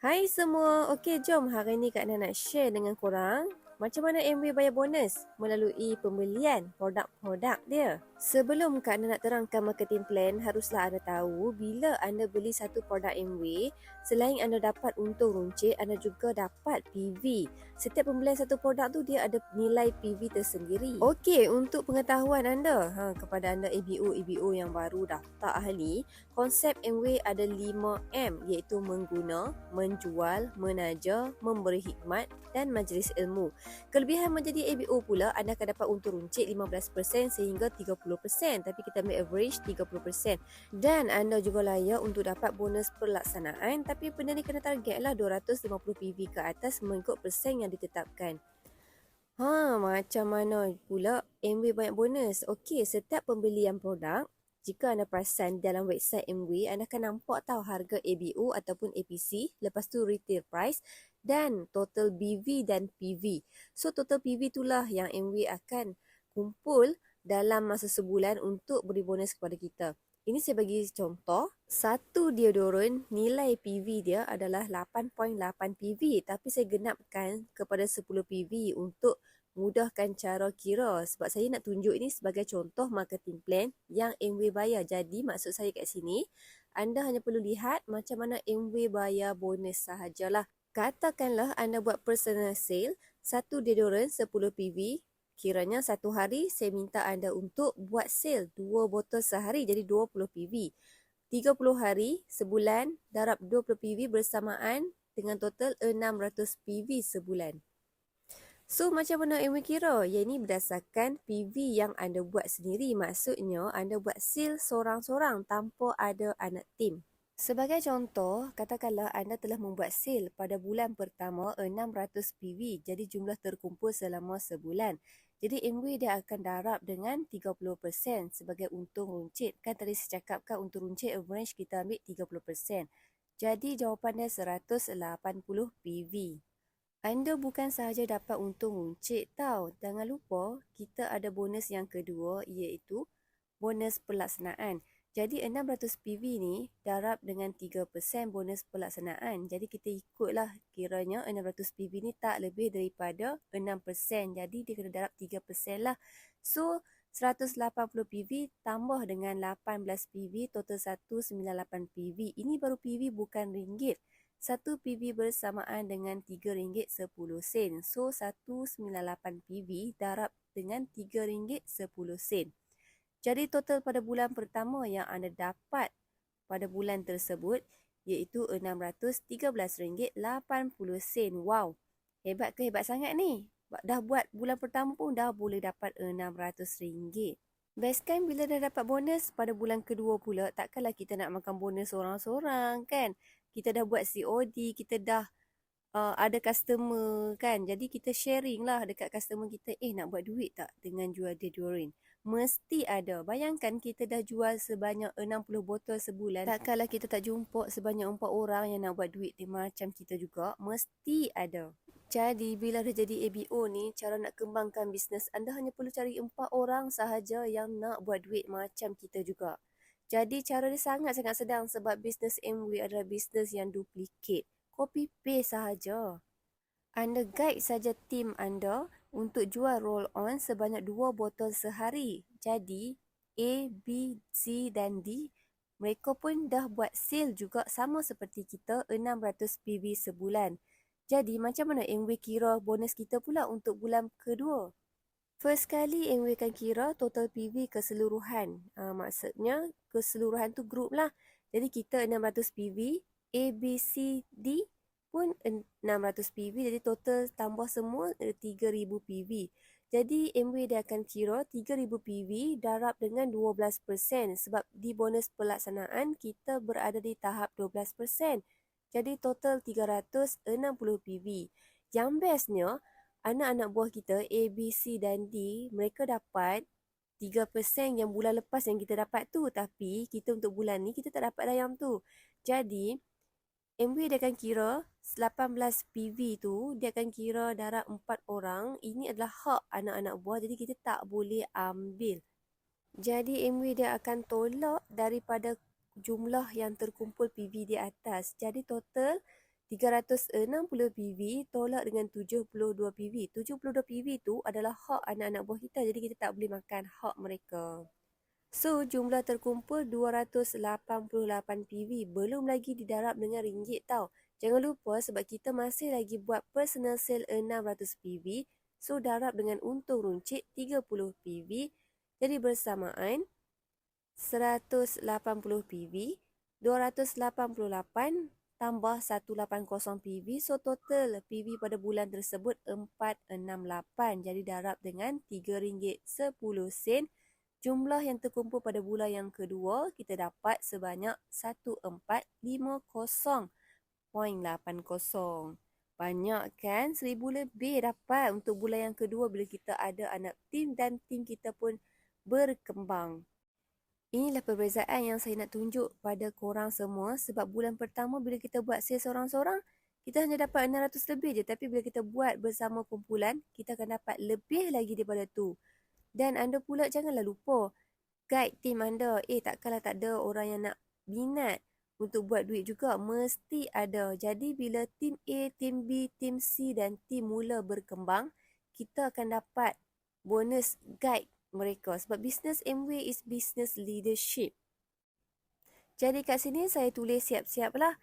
Hai semua, okey jom hari ni Kak Nan nak share dengan korang macam mana MW bayar bonus melalui pembelian produk-produk dia. Sebelum Kak Nan nak terangkan marketing plan, haruslah anda tahu bila anda beli satu produk MW, selain anda dapat untung runcit, anda juga dapat PV. Setiap pembelian satu produk tu dia ada nilai PV tersendiri. Okey, untuk pengetahuan anda, kepada anda EBO yang baru daftar ahli, konsep MW ada 5M iaitu mengguna, menjual, menaja, memberi khidmat dan majlis ilmu. Kelebihan menjadi ABO pula, anda akan dapat untung runcit 15% sehingga 30%, tapi kita ambil average 30%. Dan anda juga layak untuk dapat bonus pelaksanaan, tapi benda ni kena targetlah 250 PV ke atas mengikut persen yang ditetapkan. Macam mana pula MW banyak bonus? Okey, setiap pembelian produk, jika anda perasan dalam website MW, anda akan nampak tahu harga ABO ataupun APC, lepas tu retail price dan total BV dan PV. So total PV itulah yang MW akan kumpul dalam masa sebulan untuk beri bonus kepada kita. Ini saya bagi contoh, satu deodorant nilai PV dia adalah 8.8 PV, tapi saya genapkan kepada 10 PV untuk mudahkan cara kira, sebab saya nak tunjuk ini sebagai contoh marketing plan yang MW bayar. Jadi maksud saya kat sini, anda hanya perlu lihat macam mana MW bayar bonus sahajalah. Katakanlah anda buat personal sale, satu deodorant 10 PV, kiranya satu hari saya minta anda untuk buat sale 2 botol sehari, jadi 20 PV. 30 hari, sebulan, darab 20 PV bersamaan dengan total 600 PV sebulan. So, macam mana MW kira? Yang ini berdasarkan PV yang anda buat sendiri. Maksudnya, anda buat sale sorang-sorang tanpa ada anak tim. Sebagai contoh, katakanlah anda telah membuat sale pada bulan pertama 600 PV, jadi jumlah terkumpul selama sebulan. Jadi MW dia akan darab dengan 30% sebagai untung runcit. Kan tadi saya cakapkan untung runcit average kita ambil 30%. Jadi jawapan dia 180 PV. Anda bukan sahaja dapat untung runcit tau. Jangan lupa kita ada bonus yang kedua iaitu bonus pelaksanaan. Jadi 600 PV ni darab dengan 3% bonus pelaksanaan. Jadi kita ikutlah kiranya 600 PV ni tak lebih daripada 6%. Jadi dia kena darab 3% lah. So 180 PV tambah dengan 18 PV total 198 PV. Ini baru PV bukan ringgit. 1 PV bersamaan dengan RM3.10. So 198 PV darab dengan RM3.10. Jadi total pada bulan pertama yang anda dapat pada bulan tersebut iaitu RM613.80. Wow, hebat ke hebat sangat ni? Dah buat bulan pertama pun dah boleh dapat RM600. Best kan bila dah dapat bonus pada bulan kedua pula, takkanlah kita nak makan bonus seorang-seorang kan? Kita dah buat COD, kita dah ada customer kan, jadi kita sharing lah dekat customer kita, nak buat duit tak dengan jual deodorant? Mesti ada. Bayangkan kita dah jual sebanyak 60 botol sebulan, takkanlah kita tak jumpa sebanyak 4 orang yang nak buat duit macam kita juga? Mesti ada. Jadi bila dah jadi ABO ni, cara nak kembangkan bisnes anda hanya perlu cari 4 orang sahaja yang nak buat duit macam kita juga. Jadi cara dia sangat-sangat sedang sebab bisnes MW adalah bisnes yang duplicate. Copy paste sahaja. Anda guide saja tim anda untuk jual roll on sebanyak 2 botol sehari. Jadi A, B, C dan D mereka pun dah buat sale juga sama seperti kita 600 PV sebulan. Jadi macam mana MW kira bonus kita pula untuk bulan kedua? First kali MW akan kira total PV keseluruhan. Maksudnya keseluruhan tu group lah. Jadi kita 600 PV, A, B, C, D pun 600 PV. Jadi total tambah semua 3000 PV. Jadi MW dia akan kira 3000 PV darab dengan 12%. Sebab di bonus pelaksanaan kita berada di tahap 12%. Jadi total 360 PV. Yang bestnya, anak-anak buah kita A, B, C dan D, mereka dapat 3% yang bulan lepas yang kita dapat tu. Tapi kita untuk bulan ni kita tak dapat dah yang tu. Jadi MW dia akan kira 18 PV tu, dia akan kira darab 4 orang. Ini adalah hak anak-anak buah, jadi kita tak boleh ambil. Jadi MW dia akan tolak daripada jumlah yang terkumpul PV di atas. Jadi total 360 PV tolak dengan 72 PV. 72 PV tu adalah hak anak-anak buah kita, jadi kita tak boleh makan hak mereka. So, jumlah terkumpul 288 PV. Belum lagi didarab dengan ringgit tau. Jangan lupa sebab kita masih lagi buat personal sale 600 PV. So, darab dengan untung runcit 30 PV. Jadi bersamaan 180 PV, 288 tambah 180 PV. So, total PV pada bulan tersebut 468. Jadi, darab dengan RM3.10. Jumlah yang terkumpul pada bulan yang kedua, kita dapat sebanyak 1450.80. Banyak kan? 1000 lebih dapat untuk bulan yang kedua bila kita ada anak tim dan tim kita pun berkembang. Inilah perbezaan yang saya nak tunjuk pada korang semua, sebab bulan pertama bila kita buat sale seorang-seorang, kita hanya dapat 600 lebih je. Tapi bila kita buat bersama kumpulan, kita akan dapat lebih lagi daripada tu. Dan anda pula janganlah lupa guide tim anda. Takkanlah tak ada orang yang nak minat untuk buat duit juga. Mesti ada. Jadi bila tim A, tim B, tim C dan tim mula berkembang, kita akan dapat bonus guide mereka. Sebab business Amway is business leadership. Jadi kat sini saya tulis siap-siap lah.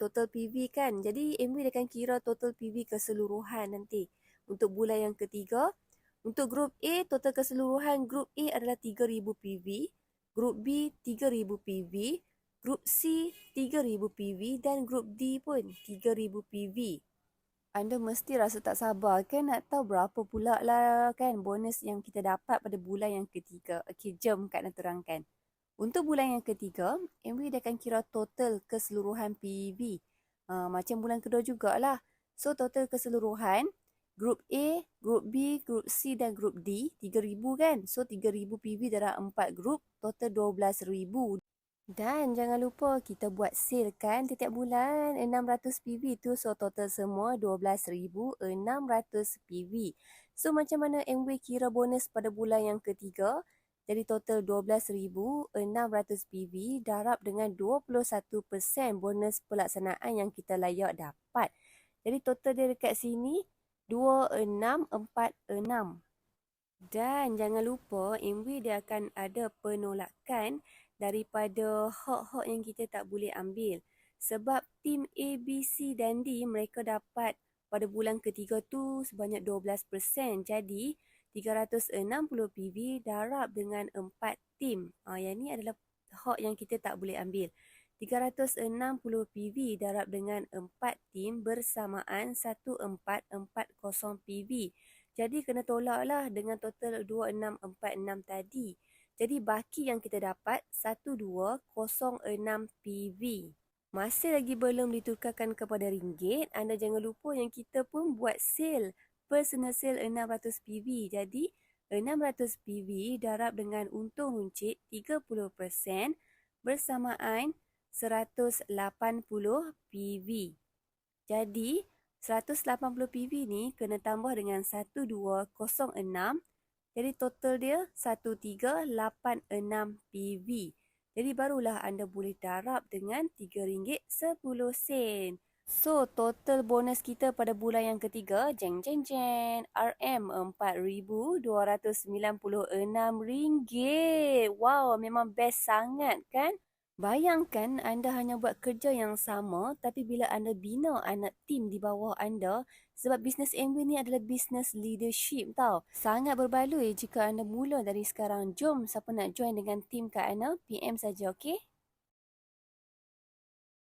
Total PV kan. Jadi Amway akan kira total PV keseluruhan nanti. Untuk bulan yang ketiga, untuk grup A, total keseluruhan grup A adalah 3000 PV, grup B 3000 PV, grup C 3000 PV dan grup D pun 3000 PV. Anda mesti rasa tak sabar kan nak tahu berapa pula lah kan bonus yang kita dapat pada bulan yang ketiga. Okey, jom Kak nak terangkan. Untuk bulan yang ketiga, Amway dia akan kira total keseluruhan PV. Macam bulan kedua jugalah. So, total keseluruhan Grup A, Grup B, Grup C dan Grup D, 3,000 kan? So, 3,000 PV dalam 4 grup, total 12,000. Dan jangan lupa kita buat sale kan setiap bulan 600 PV tu. So, total semua 12,600 PV. So, macam mana Amway kira bonus pada bulan yang ketiga? Jadi, total 12,600 PV darab dengan 21% bonus pelaksanaan yang kita layak dapat. Jadi, total dia dekat sini 2646. Dan jangan lupa Amway dia akan ada penolakan daripada hak-hak yang kita tak boleh ambil. Sebab tim A, B, C dan D mereka dapat pada bulan ketiga tu sebanyak 12%. Jadi 360 PV darab dengan 4 tim. Yang ni adalah hak yang kita tak boleh ambil. 360 PV darab dengan 4 tim bersamaan 1440 PV. Jadi kena tolaklah dengan total 2646 tadi. Jadi baki yang kita dapat 1206 PV. Masih lagi belum ditukarkan kepada ringgit. Anda jangan lupa yang kita pun buat sale. Personal sale 600 PV. Jadi 600 PV darab dengan untung runcit 30% bersamaan 180 PV. Jadi, 180 PV ni kena tambah dengan 1206. Jadi, total dia 1386 PV. Jadi, barulah anda boleh darab dengan RM3.10. So, total bonus kita pada bulan yang ketiga, jeng jeng jeng, RM4,296. Wow, memang best sangat kan? Bayangkan anda hanya buat kerja yang sama tapi bila anda bina anak tim di bawah anda, sebab bisnes Amway ni adalah bisnes leadership tau. Sangat berbaloi jika anda mula dari sekarang. Jom siapa nak join dengan tim Kak Ana, PM saja, okey?